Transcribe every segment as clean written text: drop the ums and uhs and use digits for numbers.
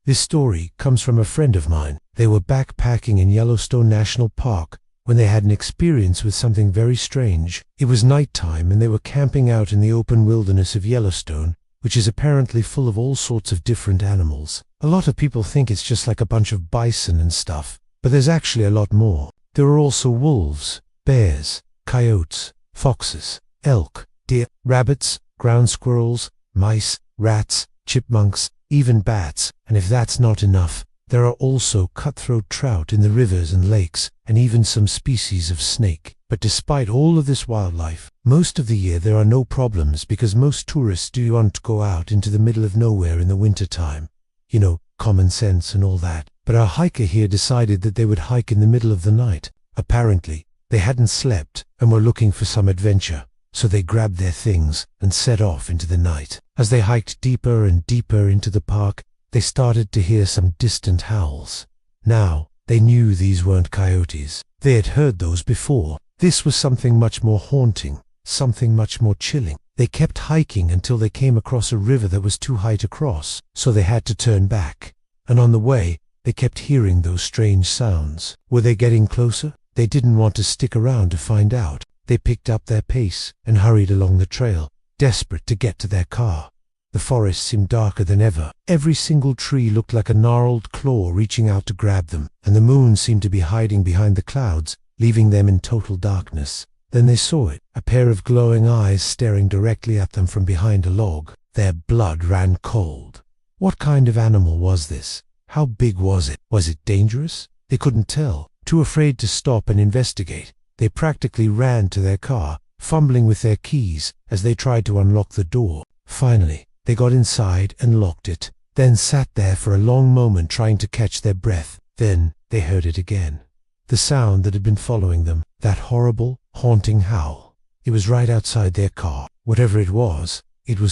This story comes from a friend of mine. They were backpacking in Yellowstone National Park when they had an experience with something very strange. It was nighttime and they were camping out in the open wilderness of Yellowstone, which is apparently full of all sorts of different animals. A lot of people think it's just like a bunch of bison and stuff, but there's actually a lot more. There are also wolves, bears, coyotes, foxes, elk, deer, rabbits, ground squirrels, mice, rats, chipmunks, even bats, and if that's not enough, there are also cutthroat trout in the rivers and lakes, and even some species of snake. But despite all of this wildlife, most of the year there are no problems because most tourists do want to go out into the middle of nowhere in the winter time. You know, common sense and all that. But our hiker here decided that they would hike in the middle of the night. Apparently, they hadn't slept and were looking for some adventure, so they grabbed their things and set off into the night. As they hiked deeper and deeper into the park, they started to hear some distant howls. Now, they knew these weren't coyotes. They had heard those before. This was something much more haunting, something much more chilling. They kept hiking until they came across a river that was too high to cross, so they had to turn back. And on the way, they kept hearing those strange sounds. Were they getting closer? They didn't want to stick around to find out. They picked up their pace and hurried along the trail, desperate to get to their car. The forest seemed darker than ever. Every single tree looked like a gnarled claw reaching out to grab them, and the moon seemed to be hiding behind the clouds, leaving them in total darkness. Then they saw it, a pair of glowing eyes staring directly at them from behind a log. Their blood ran cold. What kind of animal was this? How big was it? Was it dangerous? They couldn't tell. Too afraid to stop and investigate, they practically ran to their car, fumbling with their keys as they tried to unlock the door. Finally, they got inside and locked it, then sat there for a long moment trying to catch their breath. Then they heard it again. The sound that had been following them, that horrible, haunting howl. It was right outside their car. Whatever it was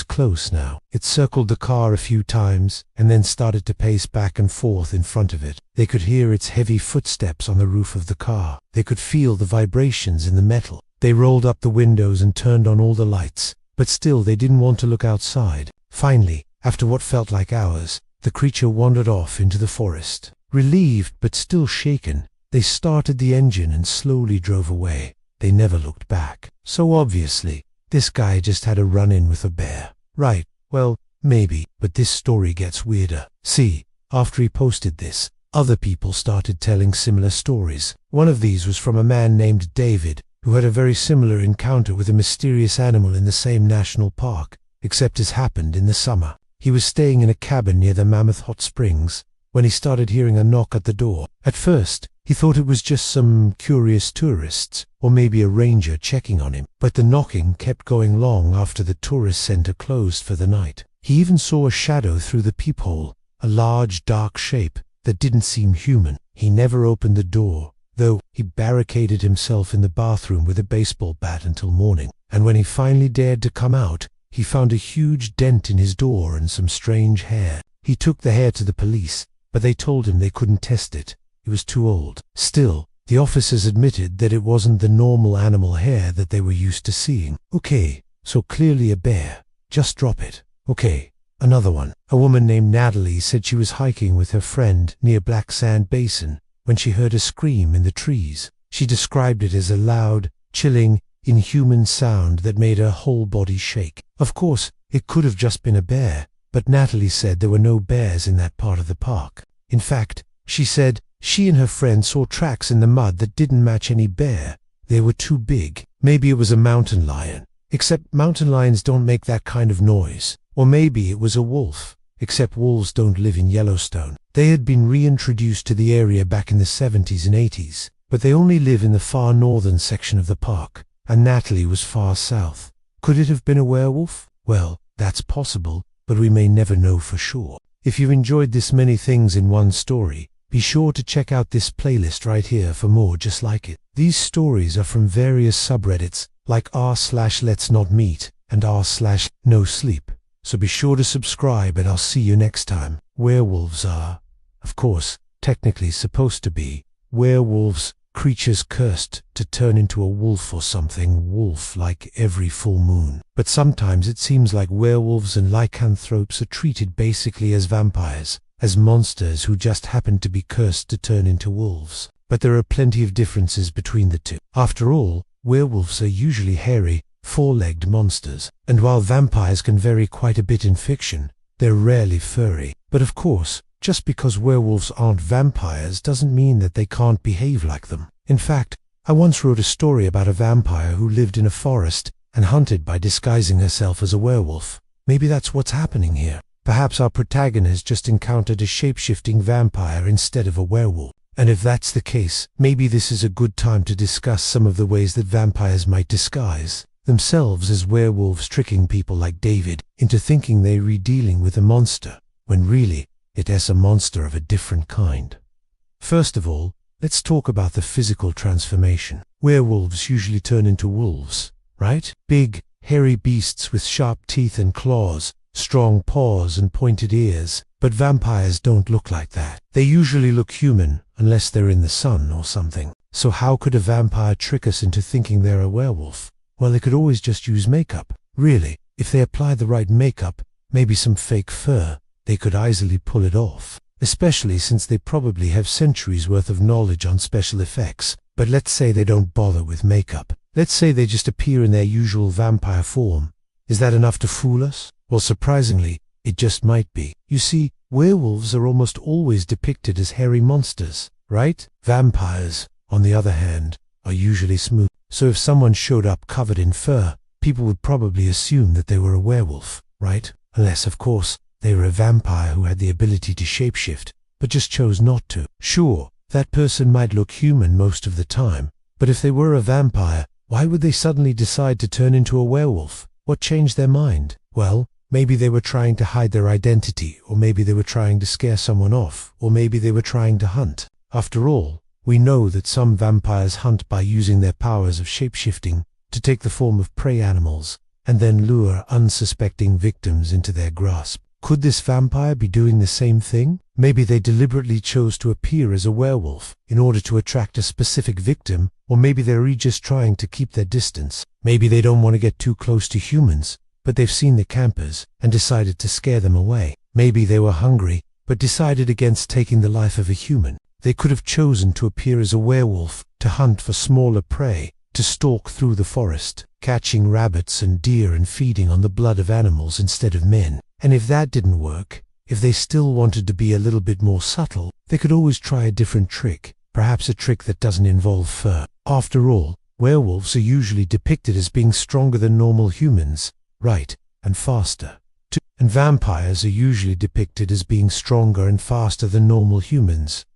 close now. It circled the car a few times and then started to pace back and forth in front of it. They could hear its heavy footsteps on the roof of the car. They could feel the vibrations in the metal. They rolled up the windows and turned on all the lights, but still they didn't want to look outside. Finally, after what felt like hours, the creature wandered off into the forest. Relieved but still shaken, they started the engine and slowly drove away. They never looked back. So obviously, this guy just had a run-in with a bear. Right, well, maybe, but this story gets weirder. See, after he posted this, other people started telling similar stories. One of these was from a man named David, who had a very similar encounter with a mysterious animal in the same national park, except it happened in the summer. He was staying in a cabin near the Mammoth Hot Springs when he started hearing a knock at the door. At first, he thought it was just some curious tourists, or maybe a ranger checking on him. But the knocking kept going long after the tourist center closed for the night. He even saw a shadow through the peephole, a large dark shape that didn't seem human. He never opened the door, though. He barricaded himself in the bathroom with a baseball bat until morning. And when he finally dared to come out, he found a huge dent in his door and some strange hair. He took the hair to the police, but they told him they couldn't test it. It was too old. Still, the officers admitted that it wasn't the normal animal hair that they were used to seeing. Okay, so clearly a bear. Just drop it. Okay, another one. A woman named Natalie said she was hiking with her friend near Black Sand Basin when she heard a scream in the trees. She described it as a loud, chilling, inhuman sound that made her whole body shake. Of course, it could have just been a bear, but Natalie said there were no bears in that part of the park. In fact, she said she and her friend saw tracks in the mud that didn't match any bear. They were too big. Maybe it was a mountain lion, except mountain lions don't make that kind of noise. Or maybe it was a wolf, except wolves don't live in Yellowstone. They had been reintroduced to the area back in the 70s and 80s, but they only live in the far northern section of the park, and Natalie was far south. Could it have been a werewolf? Well, that's possible, but we may never know for sure. If you've enjoyed this many things in one story, be sure to check out this playlist right here for more just like it. These stories are from various subreddits like r/let's not meet and r/no sleep. So be sure to subscribe and I'll see you next time. Werewolves are, of course, technically supposed to be werewolves, creatures cursed to turn into a wolf or something wolf-like every full moon. But sometimes it seems like werewolves and lycanthropes are treated basically as vampires, as monsters who just happened to be cursed to turn into wolves. But there are plenty of differences between the two. After all, werewolves are usually hairy, four-legged monsters, and while vampires can vary quite a bit in fiction, they're rarely furry. But of course, just because werewolves aren't vampires doesn't mean that they can't behave like them. In fact, I once wrote a story about a vampire who lived in a forest and hunted by disguising herself as a werewolf. Maybe that's what's happening here. Perhaps our protagonist just encountered a shape-shifting vampire instead of a werewolf. And if that's the case, maybe this is a good time to discuss some of the ways that vampires might disguise themselves as werewolves, tricking people like David into thinking they're dealing with a monster, when really it is a monster of a different kind. First of all, let's talk about the physical transformation. Werewolves usually turn into wolves, right? Big, hairy beasts with sharp teeth and claws, strong paws and pointed ears. But vampires don't look like that. They usually look human, unless they're in the sun or something. So how could a vampire trick us into thinking they're a werewolf? Well, they could always just use makeup. Really, if they apply the right makeup, maybe some fake fur, they could easily pull it off. Especially since they probably have centuries worth of knowledge on special effects. But let's say they don't bother with makeup. Let's say they just appear in their usual vampire form. Is that enough to fool us? Well, surprisingly, it just might be. You see, werewolves are almost always depicted as hairy monsters, right? Vampires, on the other hand, are usually smooth. So if someone showed up covered in fur, people would probably assume that they were a werewolf, right? Unless, of course, they were a vampire who had the ability to shapeshift, but just chose not to. Sure, that person might look human most of the time, but if they were a vampire, why would they suddenly decide to turn into a werewolf? What changed their mind? Well, maybe they were trying to hide their identity, or maybe they were trying to scare someone off, or maybe they were trying to hunt. After all, we know that some vampires hunt by using their powers of shapeshifting to take the form of prey animals, and then lure unsuspecting victims into their grasp. Could this vampire be doing the same thing? Maybe they deliberately chose to appear as a werewolf in order to attract a specific victim, or maybe they're just trying to keep their distance. Maybe they don't want to get too close to humans, but they've seen the campers and decided to scare them away. Maybe they were hungry, but decided against taking the life of a human. They could have chosen to appear as a werewolf, to hunt for smaller prey, to stalk through the forest, catching rabbits and deer and feeding on the blood of animals instead of men. And if that didn't work, if they still wanted to be a little bit more subtle, they could always try a different trick, perhaps a trick that doesn't involve fur. After all, werewolves are usually depicted as being stronger than normal humans, right, and faster. And vampires are usually depicted as being stronger and faster than normal humans.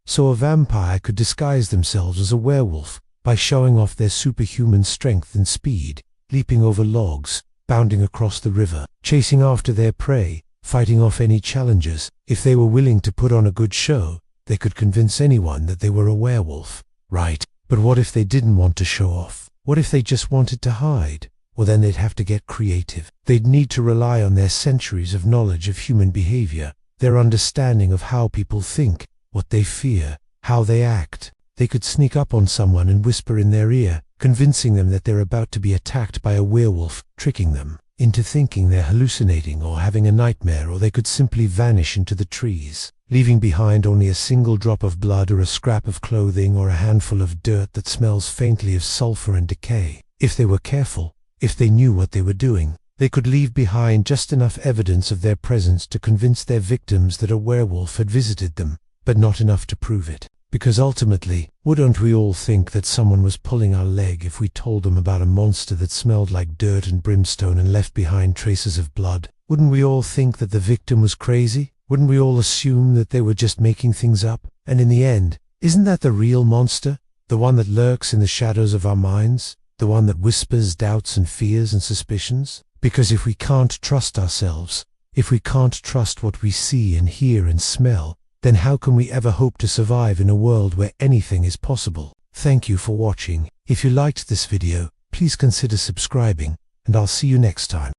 So a vampire could disguise themselves as a werewolf by showing off their superhuman strength and speed, leaping over logs, bounding across the river, chasing after their prey, fighting off any challengers. If they were willing to put on a good show, they could convince anyone that they were a werewolf, right? But what if they didn't want to show off? What if they just wanted to hide? Well, then they'd have to get creative. They'd need to rely on their centuries of knowledge of human behavior, their understanding of how people think, what they fear, how they act. They could sneak up on someone and whisper in their ear, convincing them that they're about to be attacked by a werewolf, tricking them into thinking they're hallucinating or having a nightmare. Or they could simply vanish into the trees, leaving behind only a single drop of blood or a scrap of clothing or a handful of dirt that smells faintly of sulfur and decay. If they were careful, if they knew what they were doing, they could leave behind just enough evidence of their presence to convince their victims that a werewolf had visited them, but not enough to prove it. Because ultimately, wouldn't we all think that someone was pulling our leg if we told them about a monster that smelled like dirt and brimstone and left behind traces of blood? Wouldn't we all think that the victim was crazy? Wouldn't we all assume that they were just making things up? And in the end, isn't that the real monster? The one that lurks in the shadows of our minds? The one that whispers doubts and fears and suspicions? Because if we can't trust ourselves, if we can't trust what we see and hear and smell, then how can we ever hope to survive in a world where anything is possible? Thank you for watching. If you liked this video, please consider subscribing, and I'll see you next time.